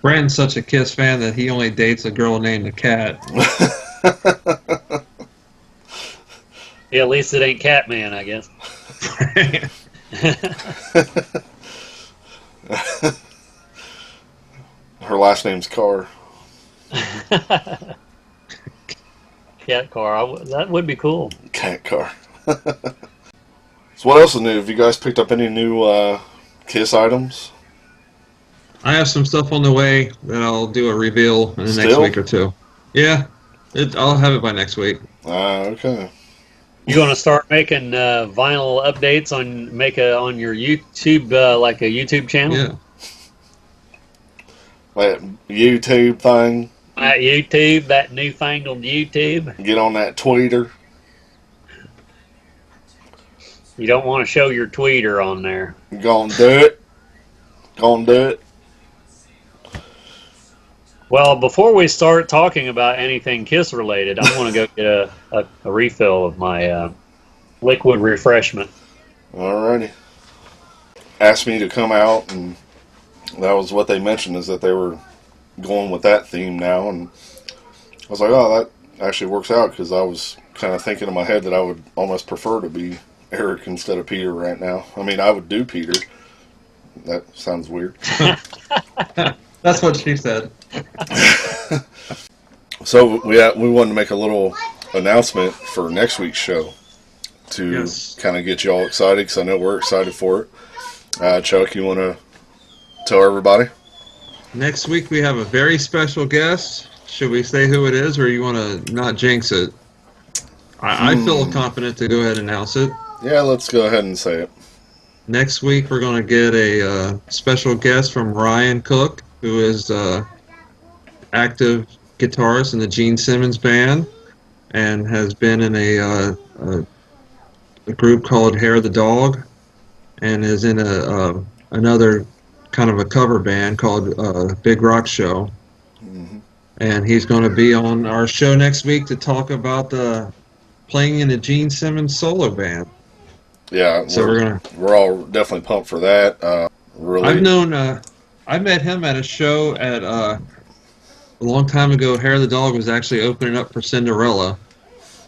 Brandon's such a Kiss fan that he only dates a girl named the Cat. Yeah, at least it ain't Catman, I guess. Her last name's Carr. Cat Car. That would be cool. Cat Car. So what else is new? Have you guys picked up any new Kiss items? I have some stuff on the way that I'll do a reveal in the next week or two. Yeah, I'll have it by next week. Okay. You going to start making vinyl updates on your YouTube, like a YouTube channel? Yeah. That YouTube thing. That newfangled YouTube. Get on that tweeter. You don't want to show your tweeter on there. Gonna do it. Gonna do it. Well, before we start talking about anything Kiss related, I want to go get a refill of my liquid refreshment. Alrighty. Asked me to come out, and that was what they mentioned, is that they were going with that theme now, and I was like, oh, that actually works out, because I was kind of thinking in my head that I would almost prefer to be Eric instead of Peter right now. I mean, I would do Peter. That sounds weird. That's what she said. So we wanted to make a little announcement for next week's show to kind of get you all excited, because I know we're excited for it. Chuck, you want to tell everybody? Next week we have a very special guest. Should we say who it is, or you want to not jinx it? I feel confident to go ahead and announce it. Yeah, let's go ahead and say it. Next week we're going to get a special guest from Ryan Cook, who is active guitarist in the Gene Simmons Band and has been in a group called Hair the Dog, and is in another kind of a cover band called Big Rock Show. Mm-hmm. And he's going to be on our show next week to talk about playing in the Gene Simmons solo band. Yeah, so we're all definitely pumped for that. Really, I met him at a show at a long time ago. Hair the Dog was actually opening up for Cinderella,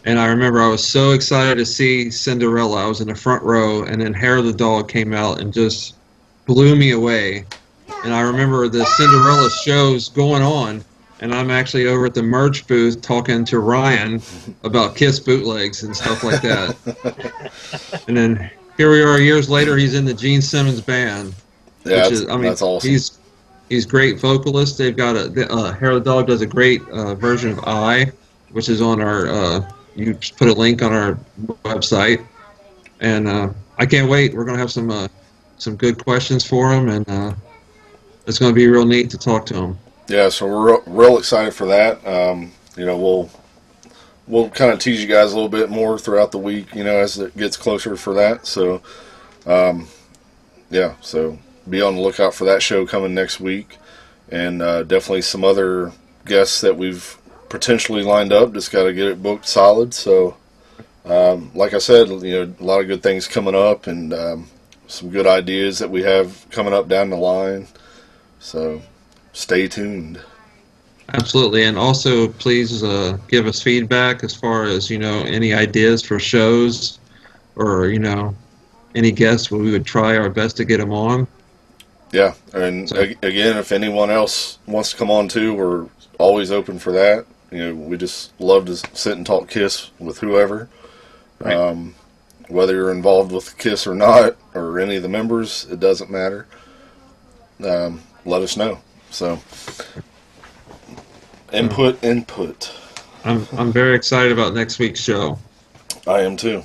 And I remember I was so excited to see Cinderella. I was in the front row, and then Hair of the Dog came out and just blew me away. And I remember the Cinderella shows going on, and I'm actually over at the merch booth talking to Ryan about Kiss bootlegs and stuff like that. And then here we are years later, he's in the Gene Simmons band. Yeah, that's awesome. He's great vocalist. They've got Hair of the Dog does a great version of I, which is on our, you just put a link on our website. And I can't wait. We're going to have some good questions for him, and it's going to be real neat to talk to him. Yeah, so we're real excited for that. We'll kind of tease you guys a little bit more throughout the week, as it gets closer for that. So, so be on the lookout for that show coming next week, and definitely some other guests that we've potentially lined up. Just got to get it booked solid. So, like I said, a lot of good things coming up, and some good ideas that we have coming up down the line. So, stay tuned. Absolutely, and also please give us feedback as far as any ideas for shows, or any guests we would try our best to get them on. Yeah, and again, if anyone else wants to come on too, we're always open for that. We just love to sit and talk Kiss with whoever, Right. Whether you're involved with Kiss or not, or any of the members, it doesn't matter. Let us know. So, input. I'm very excited about next week's show. I am too.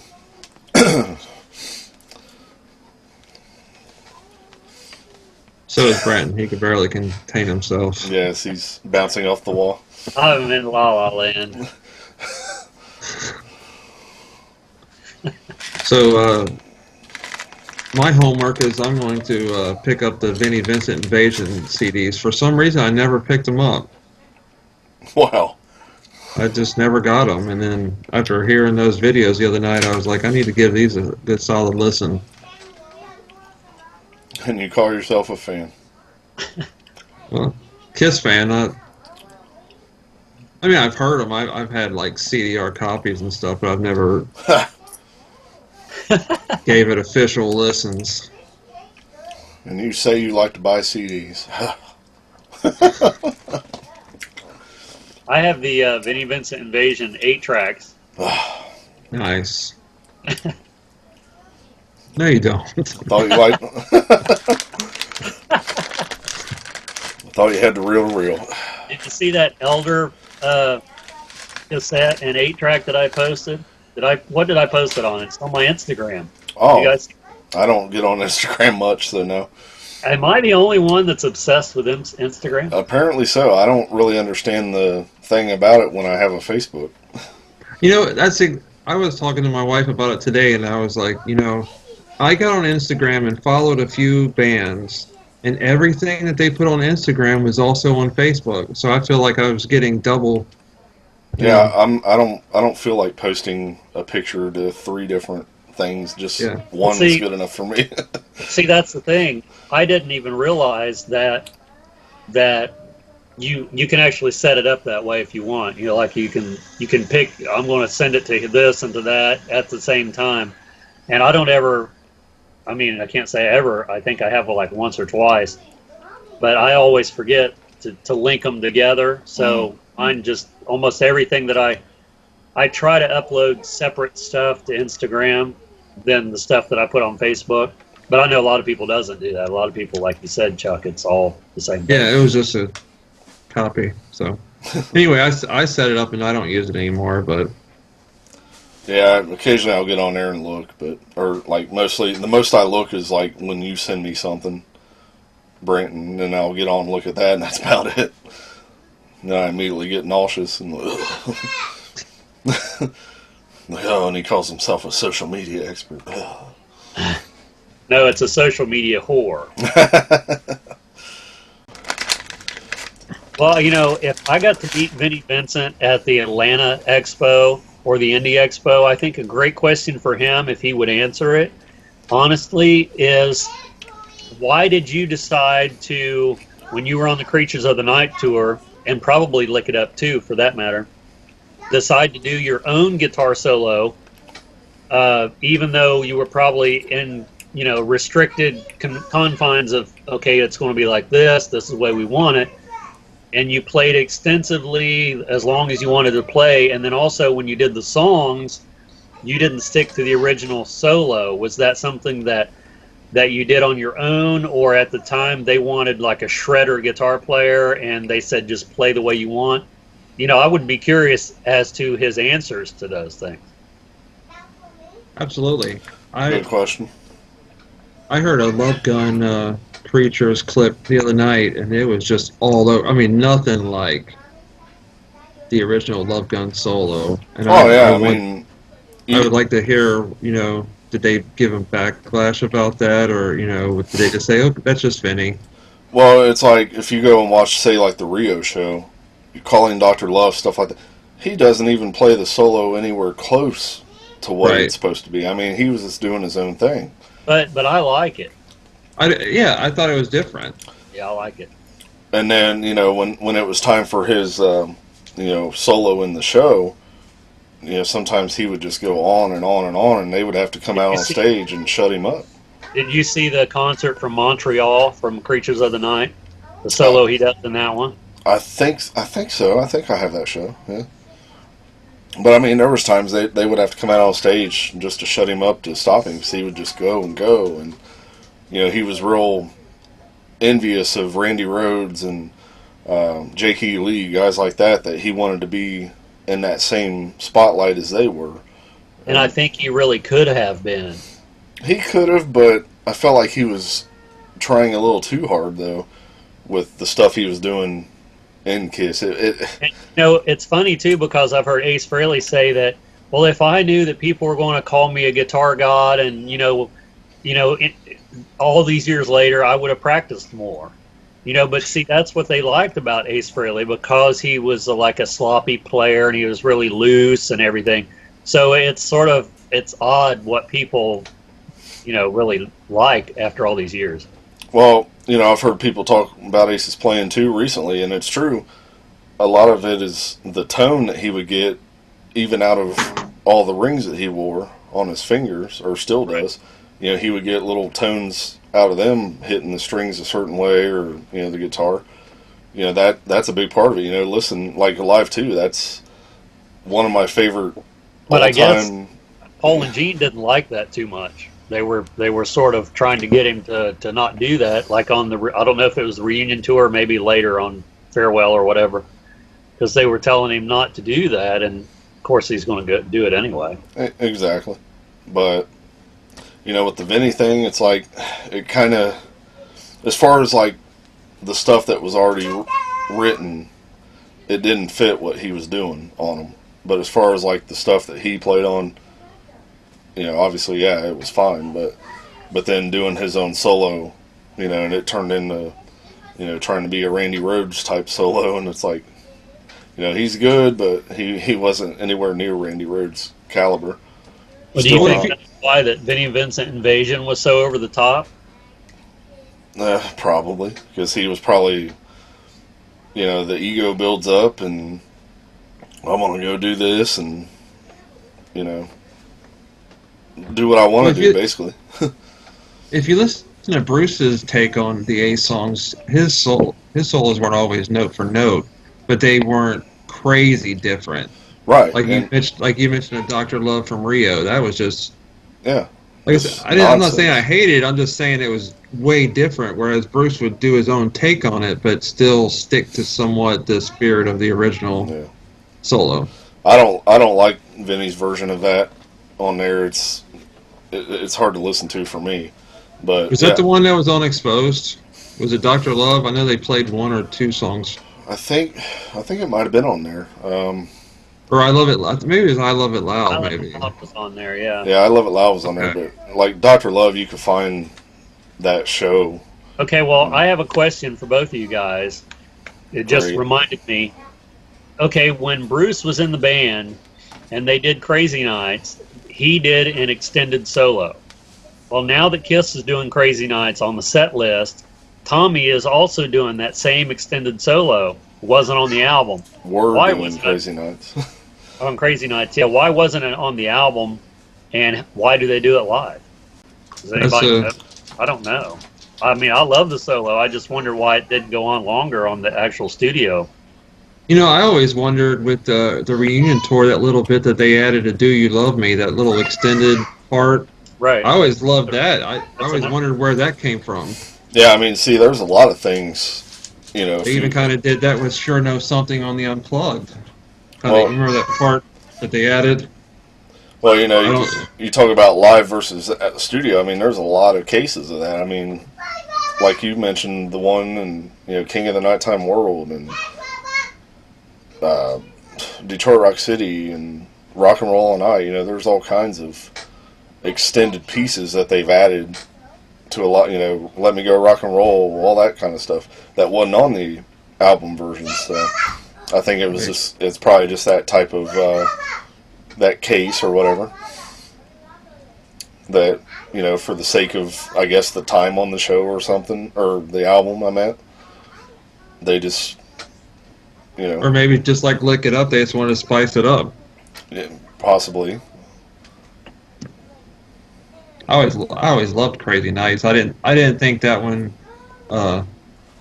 So is Brenton. He can barely contain himself. Yes, he's bouncing off the wall. I'm in La La Land. So my homework is I'm going to pick up the Vinnie Vincent Invasion CDs. For some reason, I never picked them up. Wow. I just never got them. And then after hearing those videos the other night, I was like, I need to give these a good solid listen. And you call yourself a fan? Well, Kiss fan. I've heard them. I've had like CDR copies and stuff, but I've never gave it official listens. And you say you like to buy CDs. I have the Vinnie Vincent Invasion 8 tracks. Nice. No, you don't. Thought you liked. Thought you had the real. Did you see that Elder cassette and 8 track that I posted? What did I post it on? It's on my Instagram. Oh, You guys, I don't get on Instagram much, so no. am I the only one that's obsessed with Instagram? Apparently so. I don't really understand the thing about it when I have a Facebook. I was talking to my wife about it today, and I was like, I got on Instagram and followed a few bands, and everything that they put on Instagram was also on Facebook. So I feel like I was getting double. Yeah, I don't feel like posting a picture to 3 different things. Just one is good enough for me. See, that's the thing. I didn't even realize that you can actually set it up that way if you want. Like you can pick. I'm going to send it to this and to that at the same time, and I don't ever. I mean, I can't say ever. I think I have like once or twice, but I always forget to link them together. So mine just almost everything that I try to upload separate stuff to Instagram than the stuff that I put on Facebook. But I know a lot of people doesn't do that. A lot of people, like you said, Chuck, it's all the same thing. Yeah, it was just a copy. So anyway, I set it up and I don't use it anymore. But yeah, occasionally I'll get on there and look, mostly the most I look is like when you send me something, Brenton, and then I'll get on and look at that, and that's about it. And then I immediately get nauseous and and he calls himself a social media expert. No, it's a social media whore. Well, if I got to meet Vinnie Vincent at the Atlanta Expo or the Indie Expo, I think a great question for him, if he would answer it, honestly, is why did you decide to, when you were on the Creatures of the Night tour, and probably Lick It Up too, for that matter, decide to do your own guitar solo, even though you were probably in, restricted confines of, okay, it's going to be like this is the way we want it, and you played extensively as long as you wanted to play, and then also when you did the songs, you didn't stick to the original solo. Was that something that you did on your own, or at the time they wanted like a shredder guitar player and they said just play the way you want? I would be curious as to his answers to those things. Absolutely. Good question. I heard a Love Gun Creatures clip the other night, and it was just all over. I mean, nothing like the original Love Gun solo. And I would like to hear, did they give him backlash about that, or, did they just say, oh, that's just Vinny? Well, it's like if you go and watch, say, like the Rio show, Calling Dr. Love, stuff like that, he doesn't even play the solo anywhere close to what it's supposed to be. I mean, he was just doing his own thing. But I like it. I thought it was different. Yeah, I like it. And then, when it was time for his, solo in the show, sometimes he would just go on and on and on, and they would have to come out on stage and shut him up. Did you see the concert from Montreal from Creatures of the Night? The solo he does in that one? I think so. I think I have that show, yeah. But, I mean, there was times they would have to come out on stage just to shut him up to stop him, because he would just go and go. And, he was real envious of Randy Rhoads and J.K. Lee, guys like that he wanted to be in that same spotlight as they were. And I think he really could have been. He could have, but I felt like he was trying a little too hard, though, with the stuff he was doing in Kiss. It's funny, too, because I've heard Ace Frehley say that, well, if I knew that people were going to call me a guitar god and, all these years later, I would have practiced more. But see, that's what they liked about Ace Frehley, because he was like a sloppy player and he was really loose and everything. So it's odd what people, really like after all these years. Well, I've heard people talk about Ace's playing too recently, and it's true. A lot of it is the tone that he would get, even out of all the rings that he wore on his fingers, or still does. Right. He would get little tones out of them hitting the strings a certain way, or the guitar. That's a big part of it. Listen, like live too. That's one of my favorite. But I guess Paul and Gene didn't like that too much. They were sort of trying to get him to not do that, like on I don't know if it was the reunion tour, maybe later on Farewell or whatever, because they were telling him not to do that, and of course he's going to do it anyway. Exactly, but with the Vinny thing, it's like it kind of, as far as like the stuff that was already written, it didn't fit what he was doing on them. But as far as like the stuff that he played on, obviously, yeah, it was fine. But then doing his own solo, and it turned into, trying to be a Randy Rhoads type solo, and it's like, he's good, but he wasn't anywhere near Randy Rhoads' caliber. Well, do you think that's why that Vinnie Vincent Invasion was so over the top? Probably, because he was probably, the ego builds up, and I'm going to go do this, and, do what I want to do, basically. If you listen to Bruce's take on the Ace songs, his solos weren't always note for note, but they weren't crazy different. Right. Like you mentioned a Dr. Love from Rio. That was just... Yeah. Like I said, I'm not saying I hated it. I'm just saying it was way different, whereas Bruce would do his own take on it, but still stick to somewhat the spirit of the original solo. I don't like Vinny's version of that on there. It's hard to listen to for me. But was that the one that was on Exposed? Was it Dr. Love? I know they played one or two songs. I think it might have been on there. Or I Love It Loud. Maybe it was I Love It Loud. Maybe. I Love It Loud was on there, yeah. Yeah, I Love It Loud was on there, but like Dr. Love, you could find that show. Okay, well, I have a question for both of you guys. It just reminded me. Okay, when Bruce was in the band and they did Crazy Nights, he did an extended solo. Well, now that Kiss is doing Crazy Nights on the set list, Tommy is also doing that same extended solo. Wasn't on the album. Why was Crazy Nights? On Crazy Nights, yeah. Why wasn't it on the album, and why do they do it live? Does anybody know? I don't know. I mean, I love the solo. I just wonder why it didn't go on longer on the actual studio. You know, I always wondered with the reunion tour, that little bit that they added to "Do You Love Me," that little extended part. Right. I always loved that. I always wondered where that came from. Yeah, I mean, see, there's a lot of things, you know. They even kind of did that with "Sure Know Something" on the Unplugged. Well, Remember that part that they added? Well, you know, you talk about live versus at the studio. I mean, there's a lot of cases of that. I mean, like you mentioned, the one and King of the Nighttime World and Detroit Rock City and Rock and Roll All Night. You know, there's all kinds of extended pieces that they've added to a lot. You know, Let Me Go Rock and Roll, all that kind of stuff that wasn't on the album version. So I think it was just, it's probably just that type of that case or whatever, that, you know, for the sake of, I guess, the time on the show or something, or the album, I meant, they just, you know. Or maybe just like Lick It Up, they just wanted to spice it up. Yeah, possibly. I always loved Crazy Nights. I didn't think that one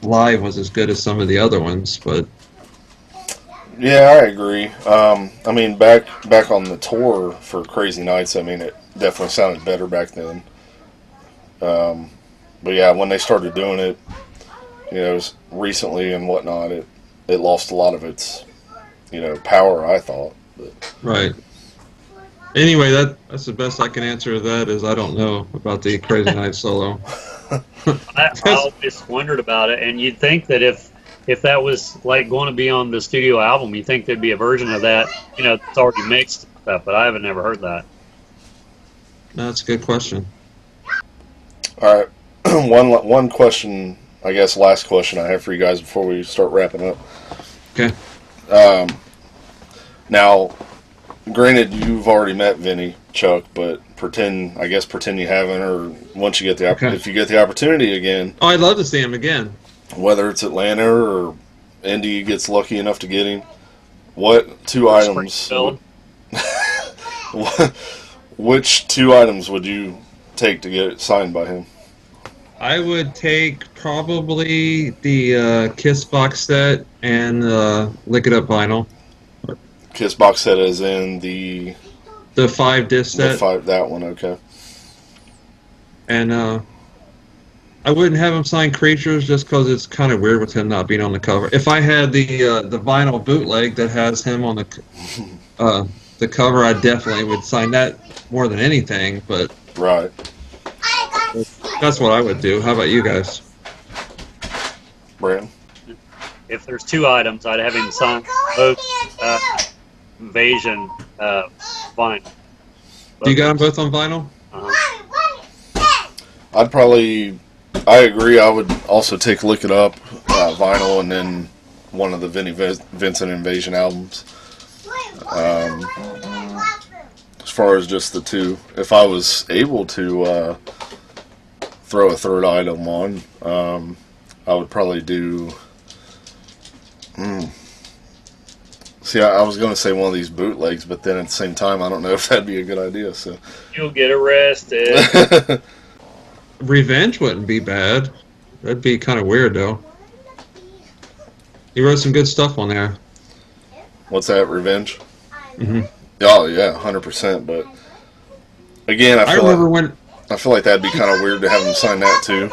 live was as good as some of the other ones, but yeah, I agree. I mean, back on the tour for Crazy Nights, I mean, it definitely sounded better back then. But yeah, when they started doing it, you know, recently and whatnot, it lost a lot of its, you know, power, I thought. But. Right. Anyway, that's the best I can answer to that, is I don't know about the Crazy Nights solo. I always wondered about it, and you'd think that if that was like going to be on the studio album, you think there'd be a version of that, you know, that's already mixed and stuff, but I haven't never heard that. That's a good question. All right, one question, I guess, last question I have for you guys before we start wrapping up. Okay. Now, granted, you've already met Vinny, Chuck, but pretend you haven't, or once you get the if you get the opportunity again. Oh, I'd love to see him again. Whether it's Atlanta or Indy gets lucky enough to get him, what two items? Which two items would you take to get it signed by him? I would take probably the Kiss box set and Lick It Up vinyl. Kiss box set as in the 5-disc set. That one, okay. And I wouldn't have him sign Creatures just because it's kind of weird with him not being on the cover. If I had the vinyl bootleg that has him on the cover, I definitely would sign that more than anything. But right, that's what I would do. How about you guys? Brandon? If there's two items, I'd have him sign both Invasion vinyl. Do you got them both on vinyl? I agree. I would also take Lick It Up vinyl, and then one of the Vinnie Vincent Invasion albums. As far as just the two, if I was able to throw a third item on, I would probably do. See, I was going to say one of these bootlegs, but then at the same time, I don't know if that'd be a good idea. So you'll get arrested. Revenge wouldn't be bad. That'd be kind of weird, though. He wrote some good stuff on there. What's that, Revenge? Mm-hmm. Oh, yeah, 100%. But again, I feel like that'd be kind of weird to have him sign that, too.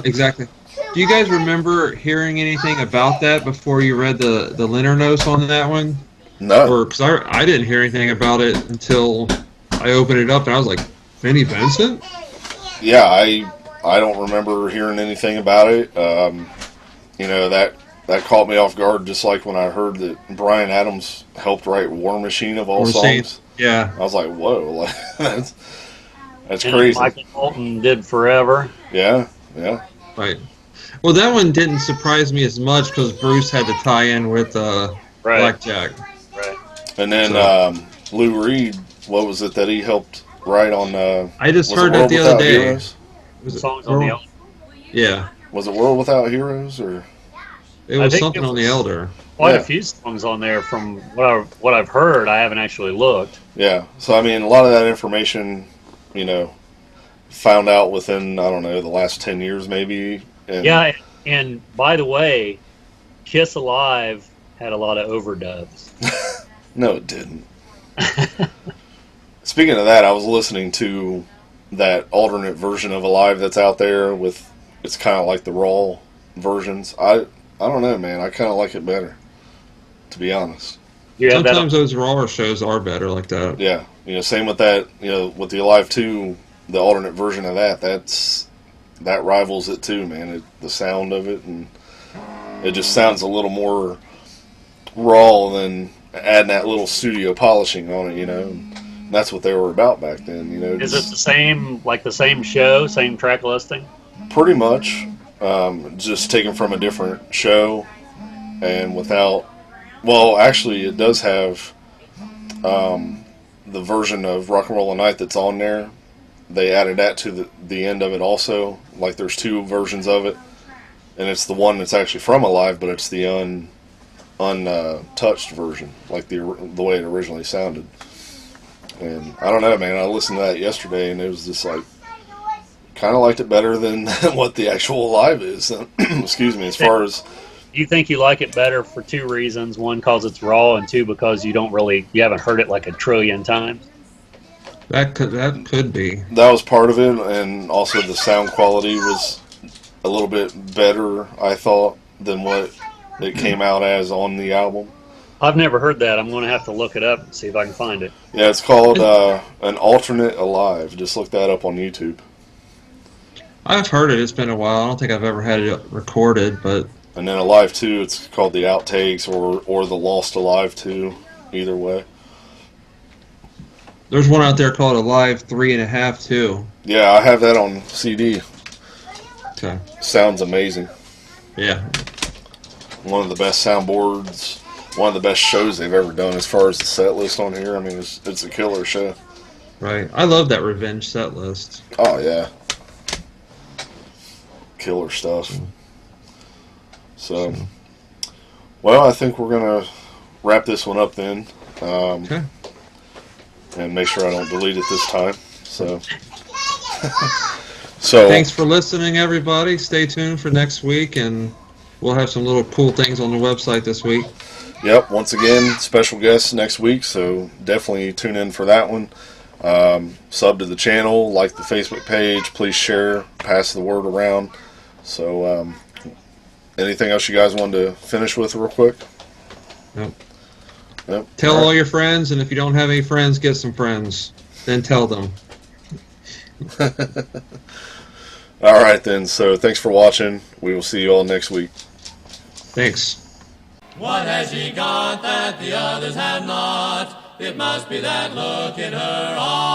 Exactly. Do you guys remember hearing anything about that before you read the liner notes on that one? No. Because I didn't hear anything about it until I opened it up, and I was like, Vinnie Vincent? Yeah, I don't remember hearing anything about it. You know, that caught me off guard, just like when I heard that Bryan Adams helped write War Machine of all songs. Yeah. I was like, whoa, like, that's and crazy. Michael Bolton did Forever. Yeah. Right. Well, that one didn't surprise me as much because Bruce had to tie in with Blackjack. Right. And then Lou Reed, what was it that he helped write on? I just heard that the other day. Heroes? Was it Songs on the Elder. Yeah. Was it World Without Heroes or? It was something on the Elder. quite Yeah. a few songs on there from what I've heard. I haven't actually looked. Yeah. So I mean, a lot of that information, found out within, I don't know, the last 10 years maybe. And Yeah, and by the way, Kiss Alive had a lot of overdubs. No, it didn't. Speaking of that, I was listening to that alternate version of Alive that's out there with, it's kind of like the raw versions. I don't know, man. I kind of like it better, to be honest. You had that Sometimes those raw shows are better like that. Yeah. Same with that, with the Alive 2, the alternate version of that rivals it too, man. The sound of it, and it just sounds a little more raw than adding that little studio polishing on it, And that's what they were about back then, Is it the same show, same track listing? Pretty much, just taken from a different show, and without. Well, actually, it does have the version of Rock and Roll All Night that's on there. They added that to the end of it also. Like, there's two versions of it, and it's the one that's actually from Alive, but it's the untouched version, like the way it originally sounded. And I don't know, man. I listened to that yesterday, and it was just like, kind of liked it better than what the actual Alive is. Excuse me. As far as You think you like it better for two reasons: one, because it's raw, and two, because you haven't heard it like a trillion times. That could be. that was part of it, and also the sound quality was a little bit better, I thought, than what it came out as on the album. I've never heard that. I'm going to have to look it up and see if I can find it. Yeah, it's called An Alternate Alive. Just look that up on YouTube. I've heard it. It's been a while. I don't think I've ever had it recorded, but And then Alive 2, it's called The Outtakes or The Lost Alive 2, either way. there's one out there called Alive 3.5 too. Yeah, I have that on CD. Okay. Sounds amazing. Yeah. One of the best soundboards, one of the best shows they've ever done as far as the set list on here. I mean, it's a killer show. Right. I love that Revenge set list. Oh, yeah. Killer stuff. So, well, I think we're going to wrap this one up then. Okay. And make sure I don't delete it this time. So, so Thanks for listening, everybody. Stay tuned for next week, and we'll have some little cool things on the website this week. Yep, once again, special guests next week, so definitely tune in for that one. Sub to the channel, like the Facebook page, please share, pass the word around. So, anything else you guys wanted to finish with real quick? Nope. Nope. Tell All all your friends, and if you don't have any friends, get some friends. Then tell them. All right, then. So, thanks for watching. We will see you all next week. Thanks. What has she got that the others have not? It must be that look in her eyes.